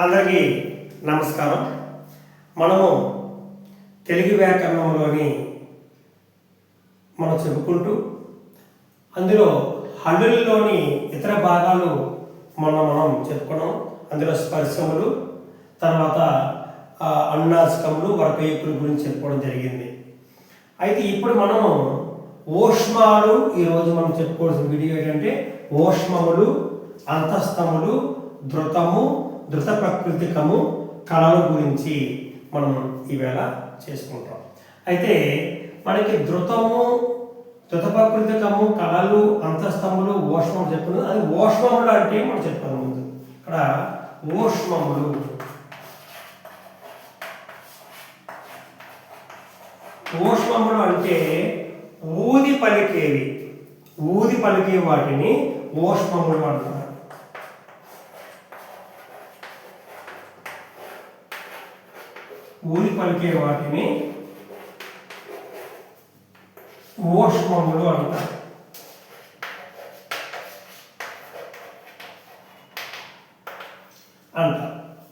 అందరికీ నమస్కారం. మనము తెలుగు వ్యాకరణంలోని మనం చెప్పుకుంటూ అందులో హల్లుల్లోని ఇతర భాగాలు మనం చెప్పుకున్నాం. అందులో స్పర్శములు, తర్వాత అనునాసికములు, వర్గయుక్తుల గురించి చెప్పుకోవడం జరిగింది. అయితే ఇప్పుడు మనం ఓష్మాలు, ఈరోజు మనం చెప్పుకోవాల్సిన వీడియో ఏంటంటే ఓష్మములు, అంతస్తములు, ధృతము, ధృత ప్రకృతికము, కళల గురించి మనం ఈవేళ చేసుకుంటాం. అయితే మనకి ధృతము, ధృత ప్రకృతికము, కళలు, అంతస్తములు, ఓష్మములు చెప్పుకున్నాం. అది ఓష్మములు అంటే మనం చెప్పుకున్నాం ముందు. ఇక్కడ ఓష్మములు, ఓష్మములు అంటే ఊది పలికేవి, ఊది పలికే వాటిని ఓష్మములు అంటారు. ఊది పలికే వాటిని ఓష్మములు అంటారు.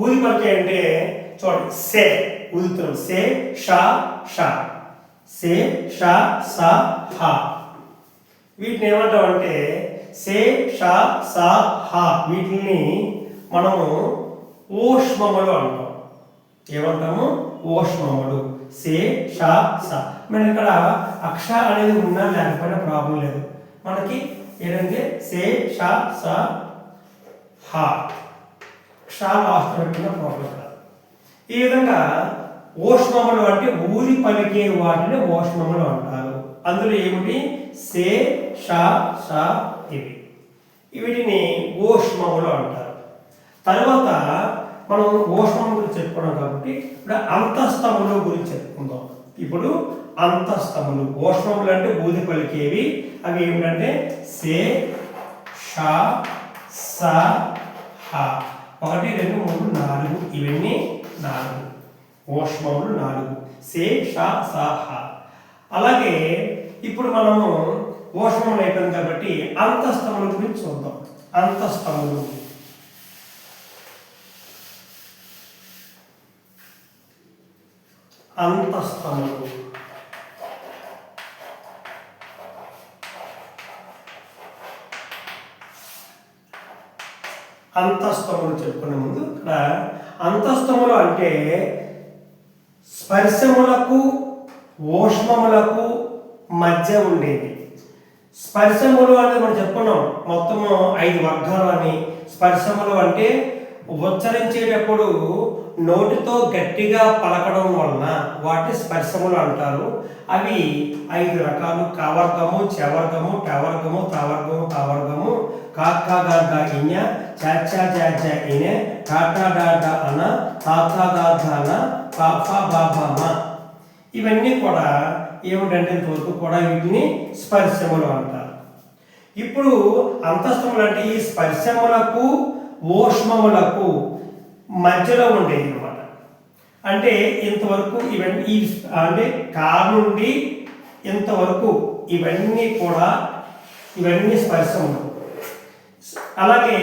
ఊది పలికే అంటే చూడండి, సే ఊదుతున్నాం, సే షా షా, సే షా సా హా. వీటిని ఏమంటామంటే సే షా సా హా, వీటిని మనము ఓష్మములు అంటాం. ఏమంటాము? ఓష్మములు. సే షా సా. మన ఇక్కడ అక్ష అనేది ఉన్నా లేకపోయినా ప్రాబ్లం లేదు. మనకి ఏంటంటే సే షా సా హా, క్షా లాస్ట్ పెట్టిన ప్రాబ్లం కాదు. ఈ విధంగా ఓష్మములు అంటే ఊది పలికే వాటిని ఓష్మములు అంటారు. అందులో ఏమిటి? సే షా సా, ఇవి వీటిని ఓష్మములు అంటారు. తర్వాత మనం ఓష్మముల గురించి చెప్పుకున్నాం కాబట్టి ఇప్పుడు అంతస్తముల గురించి చెప్పుకుందాం. ఇప్పుడు అంతస్తములు, ఓష్మములు అంటే ఊది పలికేవి. అవి ఏమిటంటే సే షా సా హా. 1 2 3 4, ఇవన్నీ 4 ఓష్మములు, 4. సే షా సా హా. అలాగే ఇప్పుడు మనము ఓష్మములు అయిపోయింది కాబట్టి అంతస్తముల గురించి చూద్దాం. అంతస్తములు, అంతస్తములు అంతస్తములు చెప్పుకునే ముందు ఇక్కడ అంతస్తములు అంటే స్పర్శములకు ఓష్మములకు మధ్య ఉండేది. స్పర్శములు అనేది మనం చెప్పుకున్నాం, మొత్తము 5 వర్గాలు అని. స్పర్శములు అంటే ఉచ్చరించేటప్పుడు నోటితో గట్టిగా పలకడం వలన వాటి స్పర్శములు అంటారు. అవి 5 రకాలు: కావర్గము, చవర్గము, టవర్గము, తావర్గము, తావర్గము, కాకా గాగా ఇన్య, చాచా చాచా ఇనే, టాటా డాటా అన, తాతా దాదా అన, పాపా బాబామ. ఇవన్నీ కూడా ఏమిటంటే ఇంతవరకు కూడా వీటిని స్పర్శములు అంటారు. ఇప్పుడు అంతస్తములు అంటే ఈ స్పర్శములకు ఓష్మములకు మధ్యలో ఉండేది అనమాట. అంటే ఇంతవరకు ఇవన్నీ అంటే కాలు నుండి ఇంతవరకు ఇవన్నీ కూడా ఇవన్నీ స్పర్శములు. అలాగే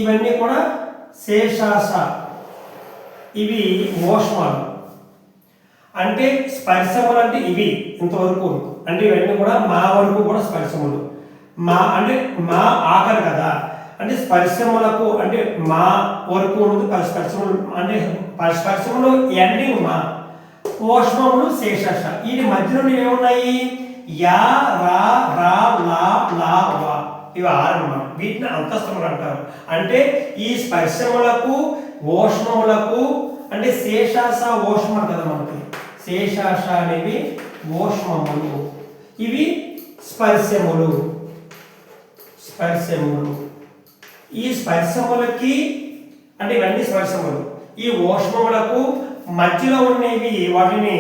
ఇవన్నీ కూడా శేషాస, ఇవి ఓష్మాలు. అంటే స్పర్శములు అంటే ఇవి ఇంతవరకు, అంటే ఇవన్నీ కూడా మా వరకు కూడా స్పర్శములు. మా అంటే మా ఆఖరి కదా, అంటే స్పర్శములకు అంటే మా వరకు ఉన్నది స్పర్శములు, అంటే స్పర్శములు ఎండింగ్ మా. ఓష్మములు శేషాస. వీటి మధ్యలో ఏమున్నాయి? యా రా రా లా లా వా, ఇవి 6 అన్నమాట. వీటిని అంతస్తములు అంటారు. అంటే ఈ స్పర్శములకు ఓష్మములకు, అంటే శేషాస ఓష్మలు కదా మనకి, శేషాస అనేవి ఓష్మములు, ఇవి స్పర్శములు. స్పర్శములు ఈ స్పర్శములకి, అంటే ఇవన్నీ స్పర్శములు, ఈ ఓష్మములకు మధ్యలో ఉండేవి వాటిని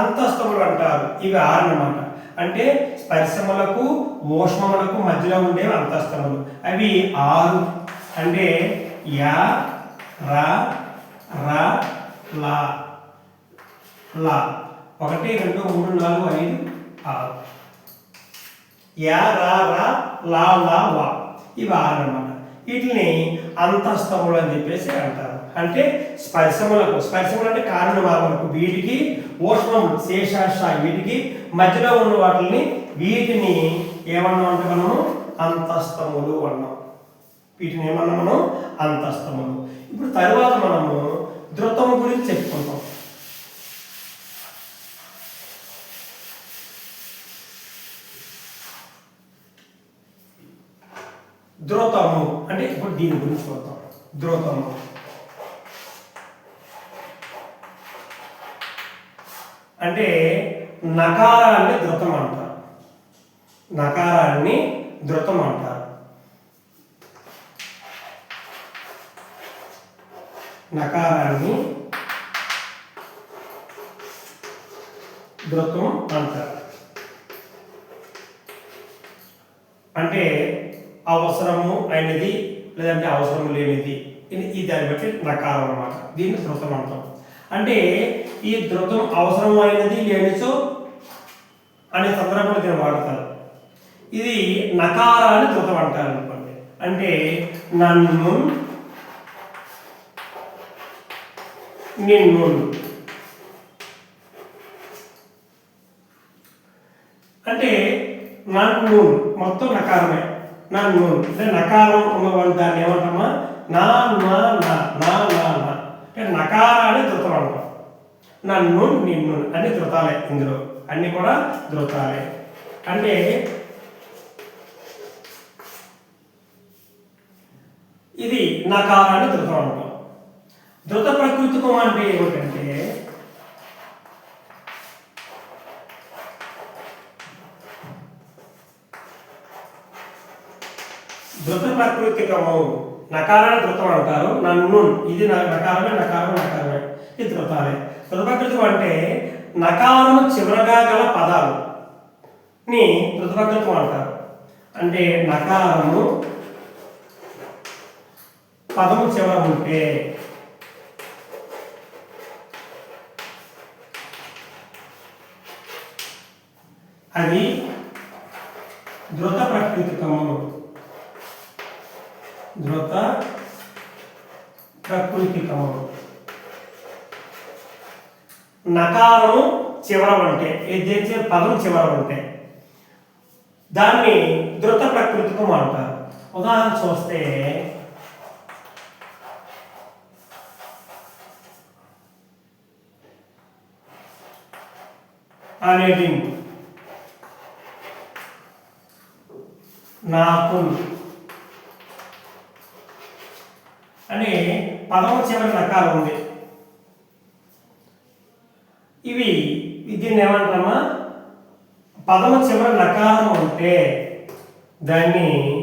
అంతస్తములు అంటారు. ఇవి 6 అన్నమాట. అంటే స్పర్శములకు ఓష్మములకు మధ్యలో ఉండేవి అంతస్తములు. అవి 6. అంటే యా రా రా లా లా, 1 2 3 4 5 6. యా రా రా లా లా వా, ఇవి 6 అన్నమాట. వీటిని అంతస్తములు అని చెప్పేసి అంటారు. అంటే స్పర్శములు అంటే కారణమాగములకు వీటికి ఊష్ణములు శేషాష వీటికి మధ్యలో ఉన్న వీటిని ఏమన్నాం అంటే మనము అంతస్తములు అన్నాం. వీటిని ఏమన్నా మనం అంతస్తములు. ఇప్పుడు తరువాత మనము ధృతము గురించి చెప్పుకుంటాం. ధృతము అంటే ఇప్పుడు దీని గురించి చూద్దాం. ధృతము అంటే నకారాన్ని ధృతం అంటారు. నకారాన్ని ధృతం అంటారు. నకారాన్ని ధృతం అంటారు. అంటే అవసరము అయినది లేదంటే అవసరం లేనిది ఈ దాన్ని బట్టి నకారం అన్నమాట. దీన్ని ధృతం అంటాం. అంటే ఈ ధృతం అవసరం అయినది లేనిచో అనే సందర్భంలో దీన్ని వాడతారు. ఇది నకారాన్ని ధృతం అంటారు అనుకోండి. అంటే నన్ను నిన్ను అంటే నన్ను మొత్తం నకారమే. నన్ను అంటే నకారం ఉన్నవాళ్ళు దాన్ని ఏమంటామా నా నా నా నా నా నా అంటే నకారాన్ని ధృతం అంటాం. నన్ను నిన్ను అన్ని ధృతాలే. ఇందులో అన్ని కూడా ధృతాలే. అంటే ఇది నకారాన్ని ధృతం అంటాం. ధృత ప్రకృతికం అంటే ఏమిటంటే ధృత ప్రకృతికము నకారాన్ని ధృతం అంటారు. నన్ను ఇది నకారమే నకారమే ఇది ధృతాలే. ధృత ప్రకృతికం అంటే నకారము చివరగా గల పదాలు ని ధృత ప్రకృతికం అంటారు. అంటే నకారము పదము చివర ఉంటే అది ధృత ప్రకృతికము. ధృత ప్రకృతికము నకారము చివర ఉంటే ఏదైతే పదం చివర ఉంటే దాన్ని ధృత ప్రకృతికం అంటారు. ఉదాహరణ చూస్తే అనేది నాకు అని పదము చివరి నకారం ఉంది. దీన్ని ఏమంటామా పదము చివరి నకారం ఉంటే దాన్ని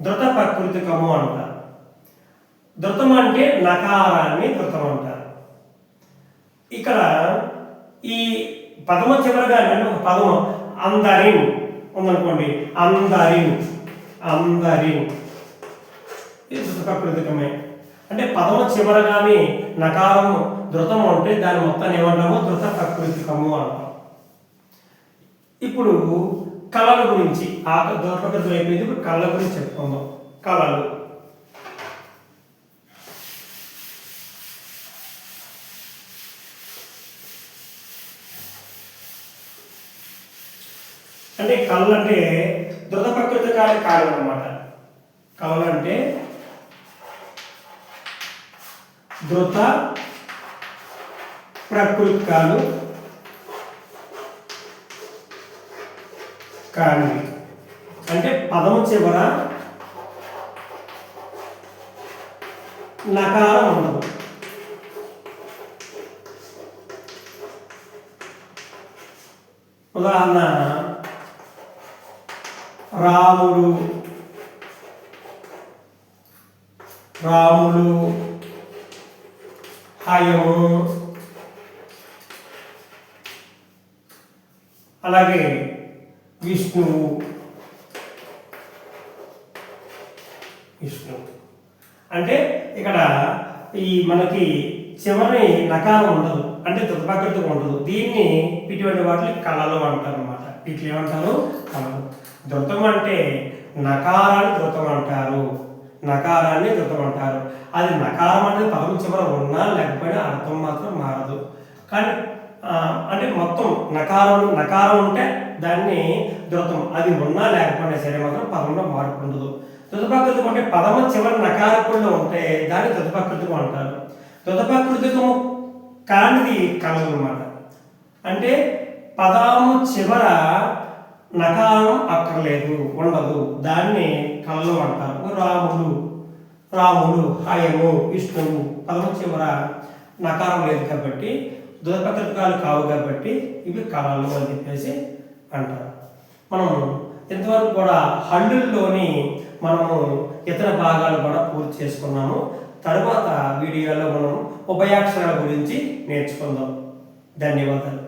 ధృత ప్రకృతికము అంటారు. ధృతం అంటే నకారాన్ని ధృతం అంటారు. ఇక్కడ ఈ పదము చివరిగా ఒక పదము అందరిన్ ఉందనుకోండి. అందరిన్ ఇది ధృత ప్రకృతికమే. అంటే పదము చివరగానే నకారము ధృతము అంటే దాని మొత్తాన్ని ఏమంటాము ధృత ప్రకృతికము అంటాం. ఇప్పుడు కళల గురించి ధృత ప్రకృతి అయిపోయింది. ఇప్పుడు కళల గురించి చెప్పుకుందాం. కళలు అంటే కళలు అంటే ధృత ప్రకృతికాలే కాదు అన్నమాట. కళలు అంటే ధృత ప్రకృతికాలు కానీ అంటే పదము చివర నకారం ఉండదు. ఉదాహరణ రాముడు హయము అలాగే విష్ణువు అంటే ఇక్కడ ఈ మనకి చివరి నకారం ఉండదు. అంటే ధృత ప్రకృతికం ఉండదు. దీన్ని ఇటువంటి వాటిని కళలు అంటారు అన్నమాట. వీటిని ఏమంటారు కళలు. ధృతం అంటే నకారాన్ని ధృతం అంటారు. నకారాన్ని ధృతం అంటారు. అది నకారం అనేది పదం చివర ఉన్నా లేకపోయినా అర్థం మాత్రం మారదు. కానీ అంటే మొత్తం నకారం ఉంటే దాన్ని ధృతం, అది ఉన్నా లేకపోయినా సరే మాత్రం పదంలో మార్పు ఉండదు. తదుపకృతికం అంటే పదము చివరి నకారకుల్లో ఉంటే దాన్ని తదుపకృతికం అంటారు. తదుపకృతికము కానిది కలదు అన్నమాట. అంటే పదము చివర నకారం అక్కర్లేదు, ఉండదు, దాన్ని కలలు అంటారు. రాముడు, హయము, విష్ణువు పదము చివర నకారం లేదు కాబట్టి దురపకృతికాలు కావు కాబట్టి ఇవి కళలు అని చెప్పేసి అంటారు. మనం ఇంతవరకు కూడా హల్లుల్లోని మనము ఇతర భాగాలు కూడా పూర్తి చేసుకున్నాము. తరువాత వీడియోలో మనం ఉభయాక్షరాల గురించి నేర్చుకుందాం. ధన్యవాదాలు.